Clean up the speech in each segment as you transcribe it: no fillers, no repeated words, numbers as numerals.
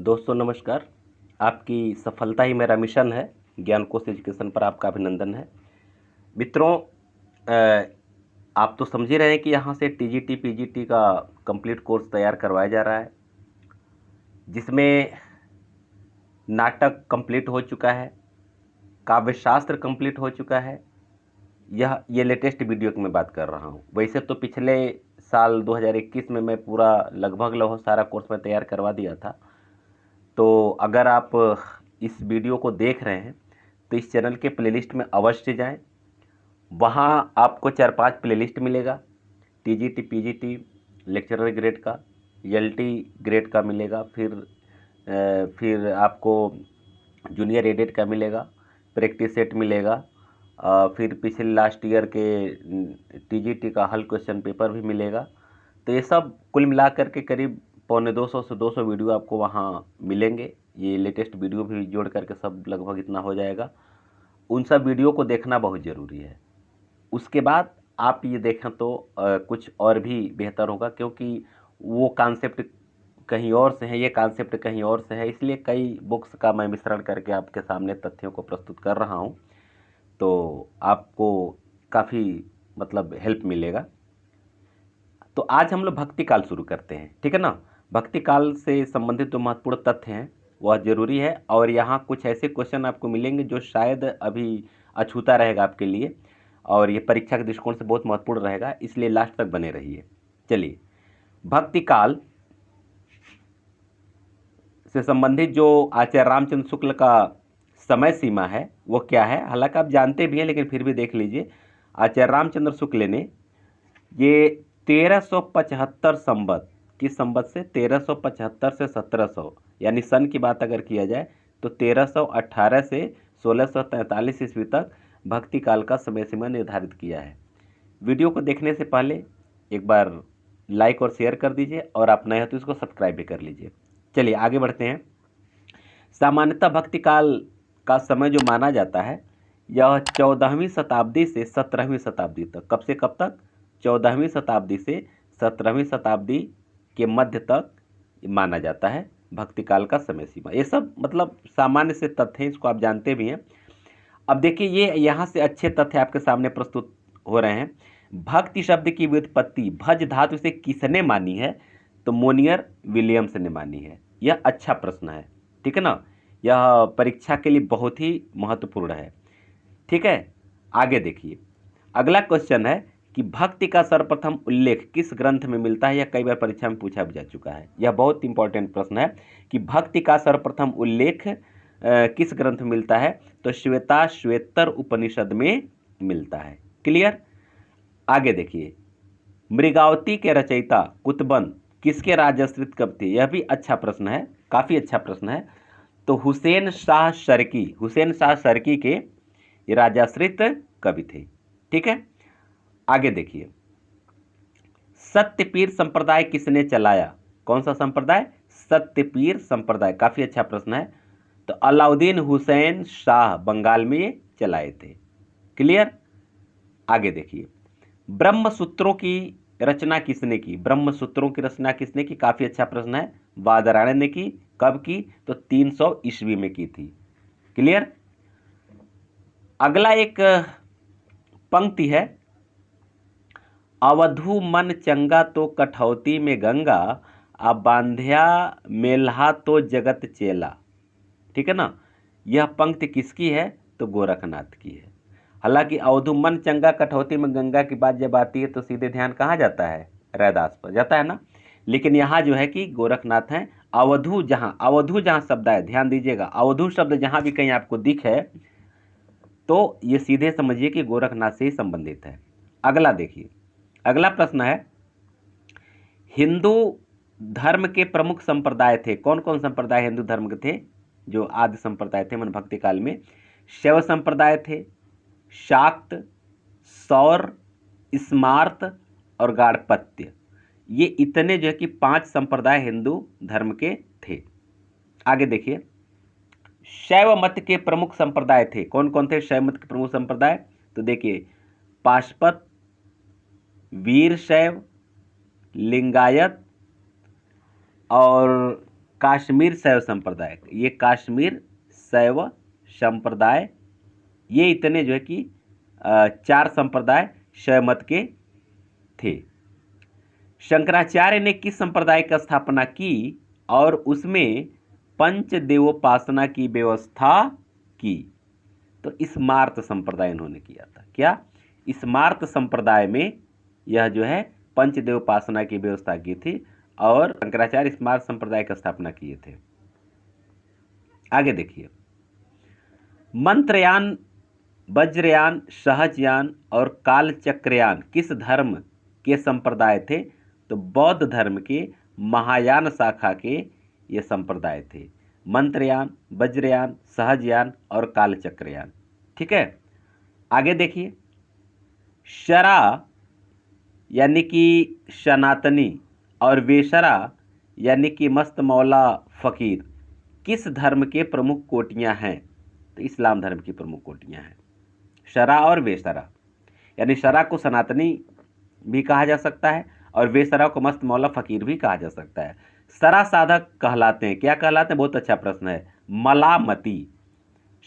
दोस्तों नमस्कार। आपकी सफलता ही मेरा मिशन है। ज्ञान कोश एजुकेशन पर आपका अभिनंदन है। मित्रों, आप तो समझ ही रहे हैं कि यहाँ से टीजीटी पीजीटी का कंप्लीट कोर्स तैयार करवाया जा रहा है, जिसमें नाटक कंप्लीट हो चुका है, काव्यशास्त्र कंप्लीट हो चुका है। ये लेटेस्ट वीडियो की मैं बात कर रहा हूँ। वैसे तो पिछले साल 2021 में मैं पूरा लगभग सारा कोर्स में तैयार करवा दिया था। तो अगर आप इस वीडियो को देख रहे हैं तो इस चैनल के प्लेलिस्ट में अवश्य जाएं। वहाँ आपको 4-5 प्लेलिस्ट मिलेगा। टीजीटी पीजीटी लेक्चरर ग्रेड का, एलटी ग्रेड का मिलेगा, फिर आपको जूनियर एडेड का मिलेगा, प्रैक्टिस सेट मिलेगा, फिर पिछले लास्ट ईयर के टीजीटी का हल क्वेश्चन पेपर भी मिलेगा। तो ये सब कुल मिलाकर के करीब 250 से 200 वीडियो आपको वहाँ मिलेंगे। ये लेटेस्ट वीडियो भी जोड़ करके सब लगभग इतना हो जाएगा। उन सब वीडियो को देखना बहुत ज़रूरी है। उसके बाद आप ये देखें तो कुछ और भी बेहतर होगा, क्योंकि वो कॉन्सेप्ट कहीं और से है, ये कॉन्सेप्ट कहीं और से है। इसलिए कई बुक्स का मैं मिश्रण करके आपके सामने तथ्यों को प्रस्तुत कर रहा हूँ, तो आपको काफ़ी हेल्प मिलेगा। तो आज हम लोग भक्ति काल शुरू करते हैं, ठीक है ना। भक्ति काल से संबंधित जो महत्वपूर्ण तथ्य हैं वह जरूरी है, और यहाँ कुछ ऐसे क्वेश्चन आपको मिलेंगे जो शायद अभी अछूता रहेगा आपके लिए, और ये परीक्षा के दृष्टिकोण से बहुत महत्वपूर्ण रहेगा, इसलिए लास्ट तक बने रहिए। चलिए, भक्ति काल से संबंधित जो आचार्य रामचंद्र शुक्ल का समय सीमा है वो क्या है, हालांकि आप जानते भी हैं लेकिन फिर भी देख लीजिए। आचार्य रामचंद्र शुक्ल ने ये 1375 संवत, किस संवत से, 1375 से 1700, यानी सन की बात अगर किया जाए तो 1318 से 1643 ईस्वी तक भक्ति काल का समय सीमा निर्धारित किया है। वीडियो को देखने से पहले एक बार लाइक और शेयर कर दीजिए, और आप नए हो तो इसको सब्सक्राइब भी कर लीजिए। चलिए आगे बढ़ते हैं। सामान्यतः भक्ति काल का समय जो माना जाता है यह 14वीं शताब्दी से 17वीं शताब्दी तक, कब से कब तक, 14वीं शताब्दी से 17वीं शताब्दी के मध्य तक माना जाता है भक्ति काल का समय सीमा। ये सब सामान्य से तथ्य हैं, इसको आप जानते भी हैं। अब देखिए, ये यहाँ से अच्छे तथ्य आपके सामने प्रस्तुत हो रहे हैं। भक्ति शब्द की व्युत्पत्ति भज धातु से किसने मानी है, तो मोनियर विलियम्स ने मानी है। यह अच्छा प्रश्न है, ठीक है ना। यह परीक्षा के लिए बहुत ही महत्वपूर्ण है, ठीक है। आगे देखिए, अगला क्वेश्चन है कि भक्ति का सर्वप्रथम उल्लेख किस ग्रंथ में मिलता है। यह कई बार परीक्षा में पूछा भी जा चुका है। यह बहुत इंपॉर्टेंट प्रश्न है कि भक्ति का सर्वप्रथम उल्लेख किस ग्रंथ में मिलता है, तो श्वेतर उपनिषद में मिलता है। क्लियर। आगे देखिए, मृगावती के रचयिता कुतुबन किसके राजाश्रित कवि थे। यह भी अच्छा प्रश्न है, काफी अच्छा प्रश्न है। तो हुसैन शाह शर्की के राजाश्रित कवि थे, ठीक है। आगे देखिए, सत्यपीर संप्रदाय किसने चलाया। कौन सा संप्रदाय, सत्यपीर संप्रदाय, काफी अच्छा प्रश्न है। तो अलाउद्दीन हुसैन शाह बंगाल में ये चलाए थे। क्लियर। आगे देखिए, ब्रह्म सूत्रों की रचना किसने की। ब्रह्म सूत्रों की रचना किसने की, काफी अच्छा प्रश्न है। बादरायण ने की। कब की, तो 300 ईस्वी में की थी। क्लियर। अगला एक पंक्ति है, अवधू मन चंगा तो कठौती में गंगा, अब बांध्या मेल्हा तो जगत चेला, ठीक है ना। यह पंक्ति किसकी है, तो गोरखनाथ की है। हालांकि अवधू मन चंगा कठौती में गंगा की बात जब आती है तो सीधे ध्यान कहाँ जाता है, रैदास पर जाता है ना। लेकिन यहाँ जो है कि गोरखनाथ हैं। अवधू जहाँ शब्द है, ध्यान दीजिएगा, अवधू शब्द जहाँ भी कहीं आपको दिखे तो ये सीधे समझिए कि गोरखनाथ से ही संबंधित है। अगला देखिए, अगला प्रश्न है, हिंदू धर्म के प्रमुख संप्रदाय थे। कौन कौन संप्रदाय हिंदू धर्म के थे, जो आदि संप्रदाय थे मन भक्ति काल में। शैव संप्रदाय थे, शाक्त, सौर, स्मार्त और गाणपत्य। ये इतने जो है कि 5 संप्रदाय हिंदू धर्म के थे। आगे देखिए, शैव मत के प्रमुख संप्रदाय थे। कौन कौन थे शैव मत के प्रमुख संप्रदाय, तो देखिए, पाशुपत, वीरशैव, लिंगायत और काश्मीर शैव संप्रदाय, ये काश्मीर शैव संप्रदाय, ये इतने जो है कि 4 संप्रदाय शैव मत के थे। शंकराचार्य ने किस संप्रदाय की स्थापना की और उसमें पंचदेवोपासना की व्यवस्था की? तो स्मार्त संप्रदाय इन्होंने किया था। क्या? स्मार्त संप्रदाय में यह जो है पंचदेवोपासना की व्यवस्था की थी और शंकराचार्य स्मार्त संप्रदाय की स्थापना किए थे। आगे देखिए, मंत्रयान, वज्रयान, सहजयान और कालचक्रयान किस धर्म के संप्रदाय थे? तो बौद्ध धर्म के महायान शाखा के ये संप्रदाय थे। मंत्रयान, वज्रयान, सहजयान और कालचक्रयान। ठीक है, आगे देखिए, शरा यानी कि सनातनी और वेशरा यानी कि मस्त मौला फकीर किस धर्म के प्रमुख कोटियां हैं? तो इस्लाम धर्म की प्रमुख कोटियां हैं। शरा और वेशरा, यानी शरा को सनातनी भी कहा जा सकता है और वेशरा को मस्त मौला फकीर भी कहा जा सकता है। शरा साधक कहलाते हैं, क्या कहलाते हैं? बहुत अच्छा प्रश्न है, मलामती।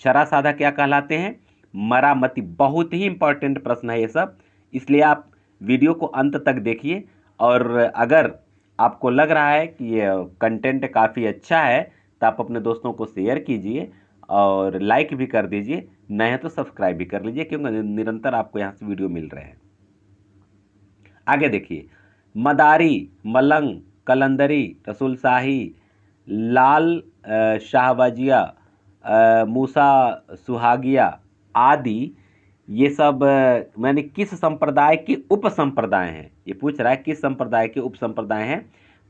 शरा साधक क्या कहलाते हैं? मरामती। बहुत ही इंपॉर्टेंट प्रश्न है ये सब, इसलिए आप वीडियो को अंत तक देखिए और अगर आपको लग रहा है कि ये कंटेंट काफ़ी अच्छा है तो आप अपने दोस्तों को शेयर कीजिए और लाइक भी कर दीजिए, नए हैं तो सब्सक्राइब भी कर लीजिए क्योंकि निरंतर आपको यहाँ से वीडियो मिल रहे हैं। आगे देखिए, मदारी, मलंग, कलंदरी, रसूल शाही, लाल शाहबाजिया, मूसा सुहागिया आदि ये सब मैंने किस संप्रदाय के उप संप्रदाय हैं? ये पूछ रहा है किस संप्रदाय के उप संप्रदाय हैं?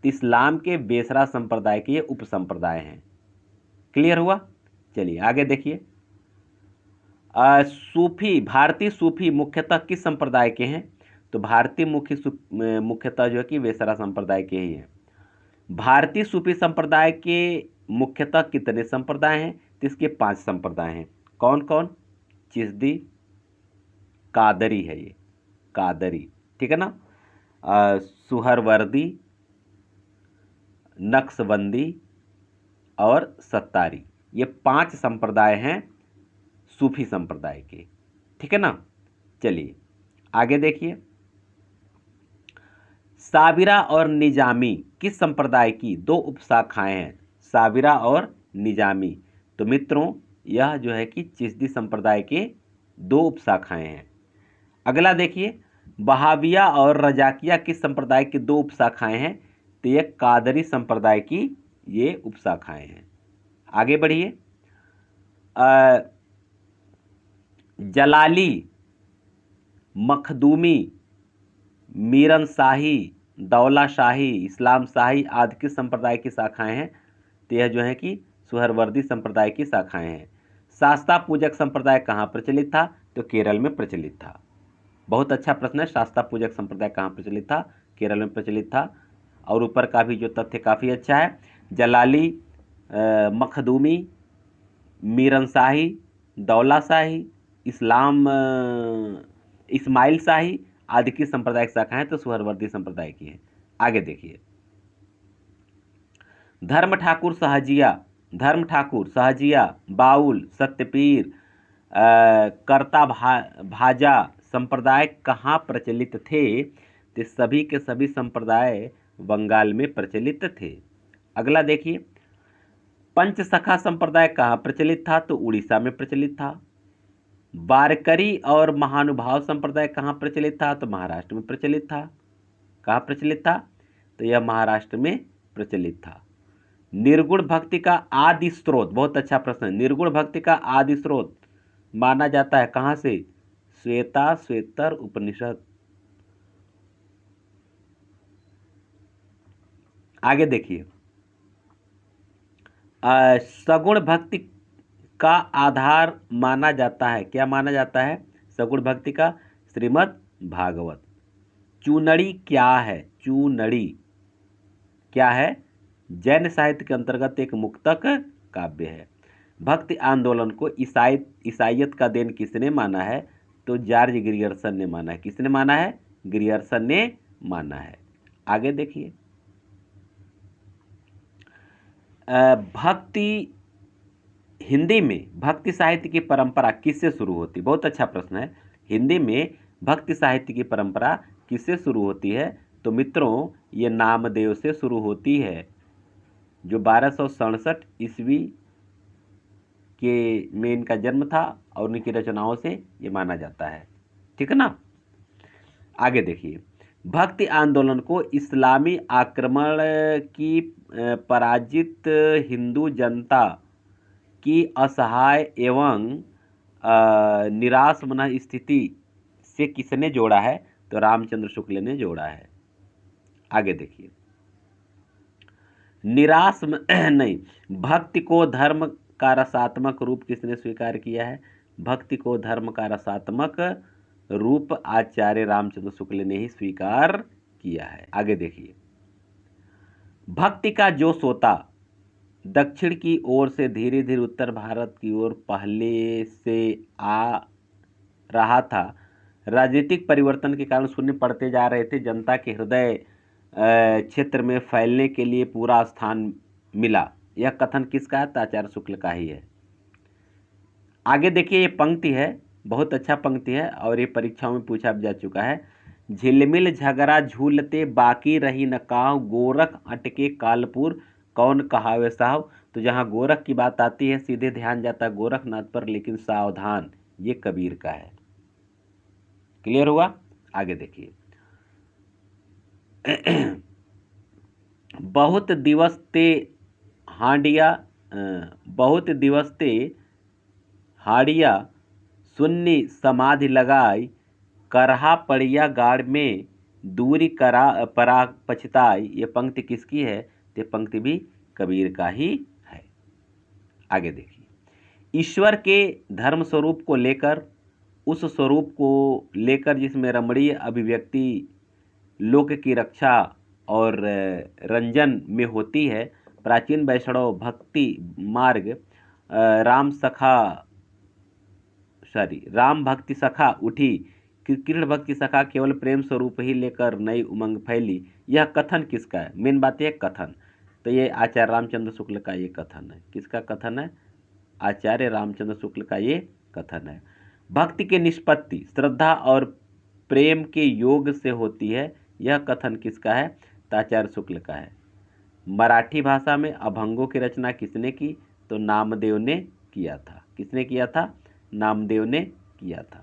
तो इस्लाम के बेसरा संप्रदाय के ये उप संप्रदाय हैं। क्लियर हुआ? चलिए आगे देखिए, सूफी, भारतीय सूफी मुख्यतः किस संप्रदाय के हैं? तो भारतीय मुख्यतः जो है कि बेसरा संप्रदाय के ही हैं। भारतीय सूफी संप्रदाय के मुख्यतः कितने संप्रदाय हैं? तो इसके 5 संप्रदाय हैं। कौन कौन? चिश्ती, कादरी है ये, कादरी, ठीक है ना, सुहरवर्दी, नक्शबंदी और सत्तारी, ये 5 संप्रदाय हैं सूफी संप्रदाय के। ठीक है ना, चलिए आगे देखिए, साबिरा और निजामी किस संप्रदाय की 2 उपशाखाएं हैं? साबिरा और निजामी, तो मित्रों यह जो है कि चिश्ती संप्रदाय के 2 उपशाखाएं हैं। अगला देखिए, बहाविया और रजाकिया किस संप्रदाय की 2 उपशाखाएं हैं? तो ये कादरी संप्रदाय की ये उपशाखाएं हैं। आगे बढ़िए, जलाली, मखदूमी, मीरन शाही, दौला शाही, इस्लाम शाही आदि किस संप्रदाय की शाखाएं हैं? तो यह जो है कि सुहरवर्दी संप्रदाय की शाखाएं हैं। शास्ता पूजक संप्रदाय कहाँ प्रचलित था? तो केरल में प्रचलित था। बहुत अच्छा प्रश्न है, शास्ता पूजक संप्रदाय कहाँ प्रचलित था? केरल में प्रचलित था। और ऊपर का भी जो तथ्य काफ़ी अच्छा है, जलाली, मखदूमी, मीरन शाही, दौला शाही, इस्माइल शाही आदि की सांप्रदायिक शाखाएं तो सुहरवर्दी संप्रदाय की हैं। आगे देखिए, धर्म ठाकुर सहजिया, बाउल, सत्यपीर, कर्ता भाजा संप्रदाय कहाँ प्रचलित थे? तो सभी के सभी संप्रदाय बंगाल में प्रचलित थे। अगला देखिए, पंचसखा संप्रदाय कहाँ प्रचलित था? तो उड़ीसा में प्रचलित था। वारकरी और महानुभाव संप्रदाय कहाँ प्रचलित था? तो महाराष्ट्र में प्रचलित था। कहाँ प्रचलित था? तो यह महाराष्ट्र में प्रचलित था। निर्गुण भक्ति का आदि स्रोत, बहुत अच्छा प्रश्न है, निर्गुण भक्ति का आदि स्रोत माना जाता है कहाँ से? श्वेतर उपनिषद। आगे देखिए, सगुण भक्ति का आधार माना जाता है, क्या माना जाता है सगुण भक्ति का? श्रीमद् भागवत। चूनड़ी क्या है? चूनड़ी क्या है? जैन साहित्य के अंतर्गत एक मुक्तक काव्य है। भक्ति आंदोलन को ईसाइयत का देन किसने माना है? तो जॉर्ज ग्रियर्सन ने माना है। किसने माना है? ग्रियर्सन ने माना है। आगे देखिए, भक्ति हिंदी में भक्ति साहित्य की परंपरा किससे शुरू होती? बहुत अच्छा प्रश्न है। हिंदी में भक्ति साहित्य की परंपरा किससे शुरू होती है? तो मित्रों, ये नामदेव से शुरू होती है, जो 1267 ईस्वी के में इनका जन्म था और उनकी रचनाओं से ये माना जाता है। ठीक है ना। आगे देखिए, भक्ति आंदोलन को इस्लामी आक्रमण की पराजित हिंदू जनता की असहाय एवं निराश मन स्थिति से किसने जोड़ा है? तो रामचंद्र शुक्ल ने जोड़ा है। आगे देखिए, निराश नहीं, भक्ति को धर्म का रसात्मक रूप किसने स्वीकार किया है? भक्ति को धर्म का रसात्मक रूप आचार्य रामचंद्र शुक्ल ने ही स्वीकार किया है। आगे देखिए, भक्ति का जो सोता दक्षिण की ओर से धीरे धीरे उत्तर भारत की ओर पहले से आ रहा था, राजनीतिक परिवर्तन के कारण शून्य पड़ते जा रहे थे, जनता के हृदय क्षेत्र में फैलने के लिए पूरा स्थान मिला। यह कथन किसका है? आचार्य शुक्ल का ही है। आगे देखिए, ये पंक्ति है, बहुत अच्छा पंक्ति है और ये परीक्षाओं में पूछा जा चुका है। झिलमिल झगड़ा झूलते बाकी रही न काव, गोरख अटके कालपुर कौन कहावे साहब। तो जहाँ गोरख की बात आती है सीधे ध्यान जाता है गोरखनाथ पर, लेकिन सावधान, ये कबीर का है। क्लियर हुआ? आगे देखिए, बहुत दिवस ते हांडिया बहुत दिवस ते हाड़िया सुन्नी समाधि लगाई, करहा पड़िया गाड़ में दूरी करा परा पछताई। ये पंक्ति किसकी है? ये पंक्ति भी कबीर का ही है। आगे देखिए, ईश्वर के धर्म स्वरूप को लेकर, उस स्वरूप को लेकर जिसमें रमणीय अभिव्यक्ति लोक की रक्षा और रंजन में होती है, प्राचीन वैष्णव भक्ति मार्ग राम भक्ति सखा उठी, कृष्ण भक्ति सखा केवल प्रेम स्वरूप ही लेकर नई उमंग फैली। यह कथन किसका है? मेन बात है कथन, तो ये आचार्य रामचंद्र शुक्ल का ये कथन है। किसका कथन है? आचार्य रामचंद्र शुक्ल का ये कथन है। भक्ति की निष्पत्ति श्रद्धा और प्रेम के योग से होती है। यह कथन किसका है? तो आचार्य शुक्ल का है। मराठी भाषा में अभंगों की रचना किसने की? तो नामदेव ने किया था। किसने किया था? नामदेव ने किया था।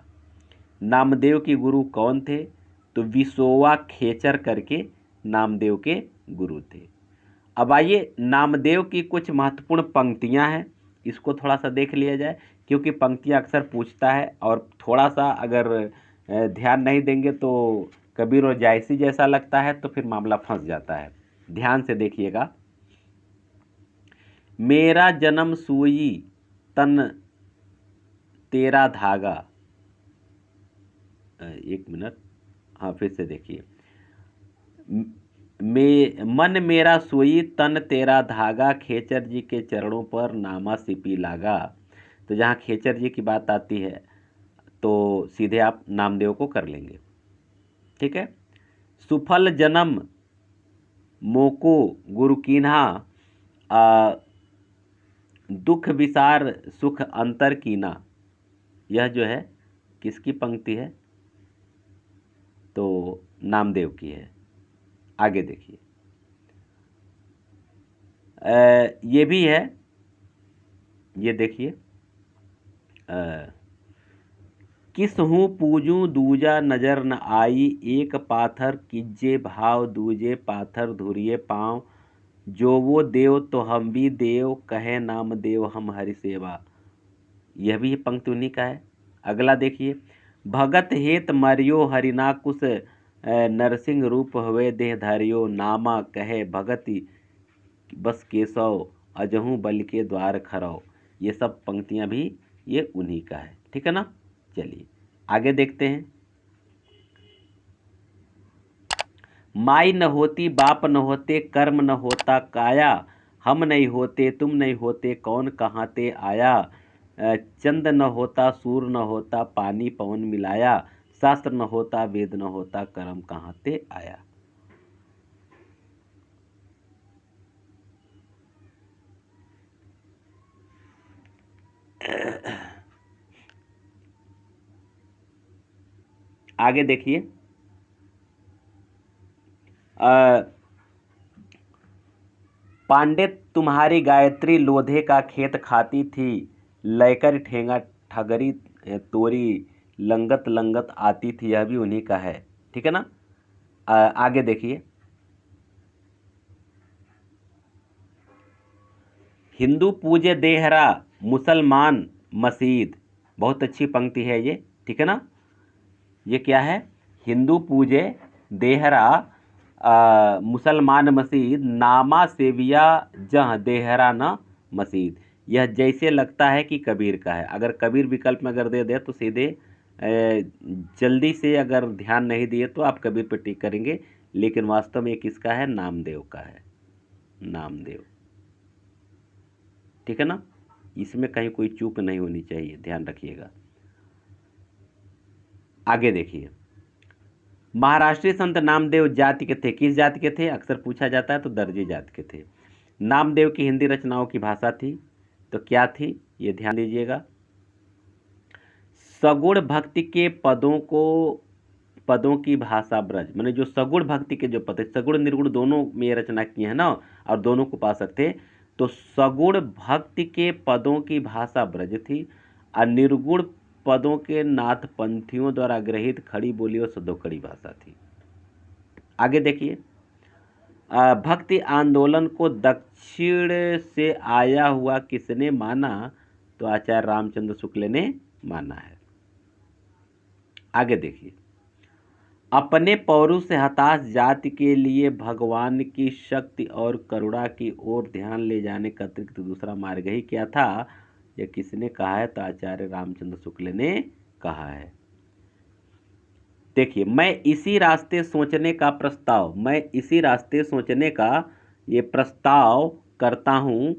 नामदेव के गुरु कौन थे? तो विसोवा खेचर करके नामदेव के गुरु थे। अब आइए, नामदेव की कुछ महत्वपूर्ण पंक्तियां हैं, इसको थोड़ा सा देख लिया जाए, क्योंकि पंक्तियां अक्सर पूछता है और थोड़ा सा अगर ध्यान नहीं देंगे तो कबीर और जायसी जैसा लगता है, तो फिर मामला फंस जाता है। ध्यान से देखिएगा। मेरा जन्म सुई तन तेरा धागा, एक मिनट, हाँ फिर से देखिए, मन मेरा सुई तन तेरा धागा, खेचर जी के चरणों पर नामा सिपी लागा। तो जहाँ खेचर जी की बात आती है तो सीधे आप नामदेव को कर लेंगे। ठीक है। सुफल जन्म मोको गुरु कीन्हा, दुख विसार सुख अंतर कीना। यह जो है किसकी पंक्ति है? तो नामदेव की है। आगे देखिए, ये भी है, ये देखिए, किस हूँ पूजूं दूजा नजर न आई, एक पाथर किज्जे भाव दूजे पाथर धुरिये पाँव, जो वो देव तो हम भी देव, कहे नाम देव हम हरि सेवा। यह भी पंक्ति उन्हीं का है। अगला देखिए, भगत हेत मरियो हरिना कुश, नरसिंह रूप हुए देह धारियो, नामा कहे भगति बस केशव, अजहू बल के द्वार खरौ। ये सब पंक्तियां भी ये उन्हीं का है। ठीक है ना। चलिए आगे देखते हैं। माई न होती बाप न होते, कर्म न होता काया, हम नहीं होते तुम नहीं होते, कौन कहाँ ते आया, चंद न होता सूर न होता, पानी पवन मिलाया, शास्त्र न होता वेद न होता, कर्म कहाँ ते आया। आगे देखिए, पांडे तुम्हारी गायत्री लोधे का खेत खाती थी, लयकर ठेंगा ठगरी तोरी लंगत लंगत आती थी। यह भी उन्हीं का है, ठीक है ना। आगे देखिए, हिंदू पूजे देहरा, मुसलमान मसीद। बहुत अच्छी पंक्ति है ये, ठीक है ना। ये क्या है? हिंदू पूजे देहरा, मुसलमान मसीद, नामा सेविया जह देहरा न मसीद। यह जैसे लगता है कि कबीर का है। अगर कबीर विकल्प में अगर दे दे तो सीधे जल्दी से अगर ध्यान नहीं दिए तो आप कबीर पर टिक करेंगे, लेकिन वास्तव में ये किसका है? नामदेव का है, नामदेव, ठीक है ना। इसमें कहीं कोई चूक नहीं होनी चाहिए, ध्यान रखिएगा। आगे देखिए, महाराष्ट्रीय संत नामदेव जाति के थे। किस जाति के थे? अक्सर पूछा जाता है, तो दर्जी जाति के थे। नामदेव की हिंदी रचनाओं की भाषा थी, तो क्या थी? ये ध्यान दीजिएगा। सगुण भक्ति के पदों की भाषा ब्रज, माने जो सगुण भक्ति के जो पद है, सगुण निर्गुण दोनों में ये रचना की है ना, और दोनों को पा सकते। तो सगुण भक्ति के पदों की भाषा ब्रज थी, और निर्गुण पदों के नाथ पंथियों द्वारा ग्रहित खड़ी बोली और सदोकड़ी भाषा थी। आगे देखिए, भक्ति आंदोलन को दक्षिण से आया हुआ किसने माना? तो आचार्य रामचंद्र शुक्ल ने माना है। आगे देखिए, अपने पौरुष से हताश जाति के लिए भगवान की शक्ति और करुणा की ओर ध्यान ले जाने का अतिरिक्त दूसरा मार्ग ही क्या था? यह किसने कहा है? तो आचार्य रामचंद्र शुक्ल ने कहा है। देखिए, मैं इसी रास्ते सोचने का ये प्रस्ताव करता हूँ।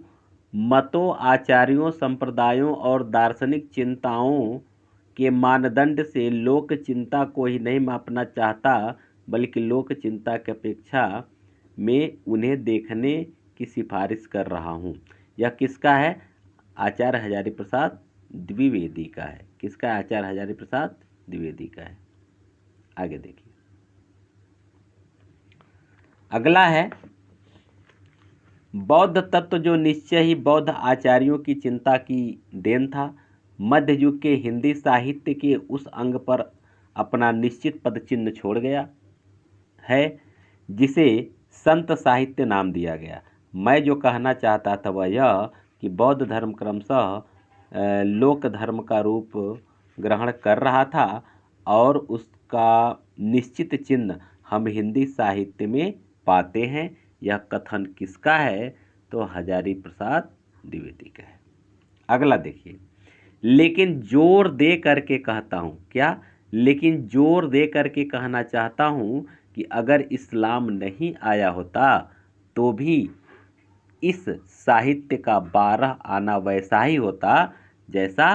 मतों, आचार्यों, संप्रदायों और दार्शनिक चिंताओं के मानदंड से लोक चिंता को ही नहीं मापना चाहता, बल्कि लोक चिंता की अपेक्षा में उन्हें देखने की सिफारिश कर रहा हूँ। यह किसका है? आचार्य हजारी प्रसाद द्विवेदी का है। किसका है? आचार्य हजारी प्रसाद द्विवेदी का है। आगे देखिए, अगला है बौद्ध तत्व, जो निश्चय ही बौद्ध आचार्यों की चिंता की देन था। मध्य युग के हिंदी साहित्य के उस अंग पर अपना निश्चित पद चिन्ह छोड़ गया है जिसे संत साहित्य नाम दिया गया। मैं जो कहना चाहता था वह यह कि बौद्ध धर्म क्रमशः लोक धर्म का रूप ग्रहण कर रहा था, और उसका निश्चित चिन्ह हम हिंदी साहित्य में पाते हैं। यह कथन किसका है? तो हजारी प्रसाद द्विवेदी का है। अगला देखिए, लेकिन जोर दे करके कहता हूँ, क्या? लेकिन जोर दे करके कहना चाहता हूँ कि अगर इस्लाम नहीं आया होता तो भी इस साहित्य का 12 आना वैसा ही होता जैसा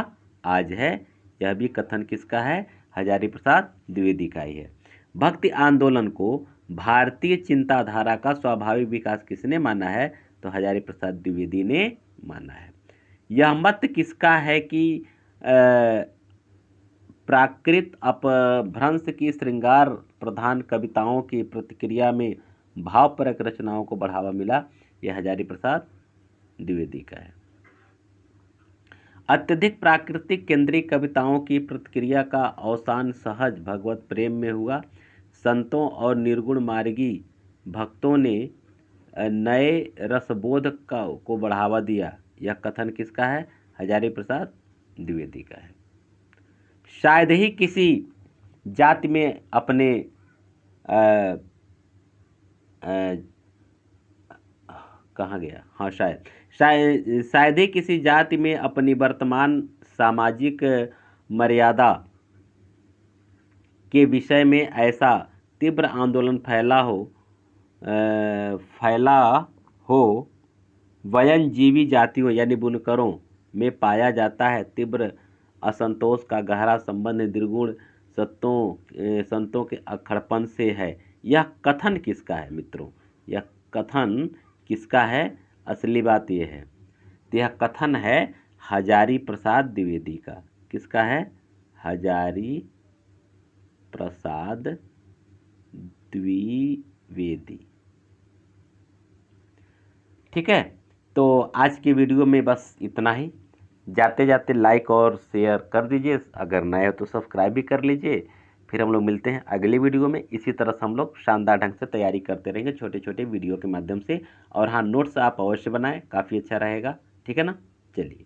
आज है। यह भी कथन किसका है? हजारी प्रसाद द्विवेदी का ही है। भक्ति आंदोलन को भारतीय चिंताधारा का स्वाभाविक विकास किसने माना है? तो हजारी प्रसाद द्विवेदी ने माना है। यह मत किसका है कि प्राकृत अपभ्रंश की श्रृंगार प्रधान कविताओं की प्रतिक्रिया में भावपरक रचनाओं को बढ़ावा मिला? यह हजारी प्रसाद द्विवेदी का है। अत्यधिक प्राकृतिक केंद्रीय कविताओं की प्रतिक्रिया का अवसान सहज भगवत प्रेम में हुआ। संतों और निर्गुण मार्गी भक्तों ने नए रसबोध को बढ़ावा दिया। यह कथन किसका है? हजारी प्रसाद द्विवेदी का है। शायद ही किसी जाति में अपने कहाँ गया? हाँ, शायद ही किसी जाति में अपनी वर्तमान सामाजिक मर्यादा के विषय में ऐसा तीव्र आंदोलन फैला हो वयनजीवी जातियों यानी बुनकरों में पाया जाता है। तीव्र असंतोष का गहरा संबंध निर्गुण संतों के अखड़पन से है। यह कथन किसका है मित्रों? यह कथन किसका है? असली बात यह है, यह कथन है हजारी प्रसाद द्विवेदी का। किसका है? हजारी प्रसाद द्विवेदी। ठीक है, तो आज की वीडियो में बस इतना ही। जाते जाते लाइक और शेयर कर दीजिए, अगर नए हो तो सब्सक्राइब भी कर लीजिए। फिर हम लोग मिलते हैं अगली वीडियो में। इसी तरह से हम लोग शानदार ढंग से तैयारी करते रहेंगे छोटे छोटे वीडियो के माध्यम से। और हाँ, नोट्स आप अवश्य बनाएं, काफ़ी अच्छा रहेगा। ठीक है ना, चलिए।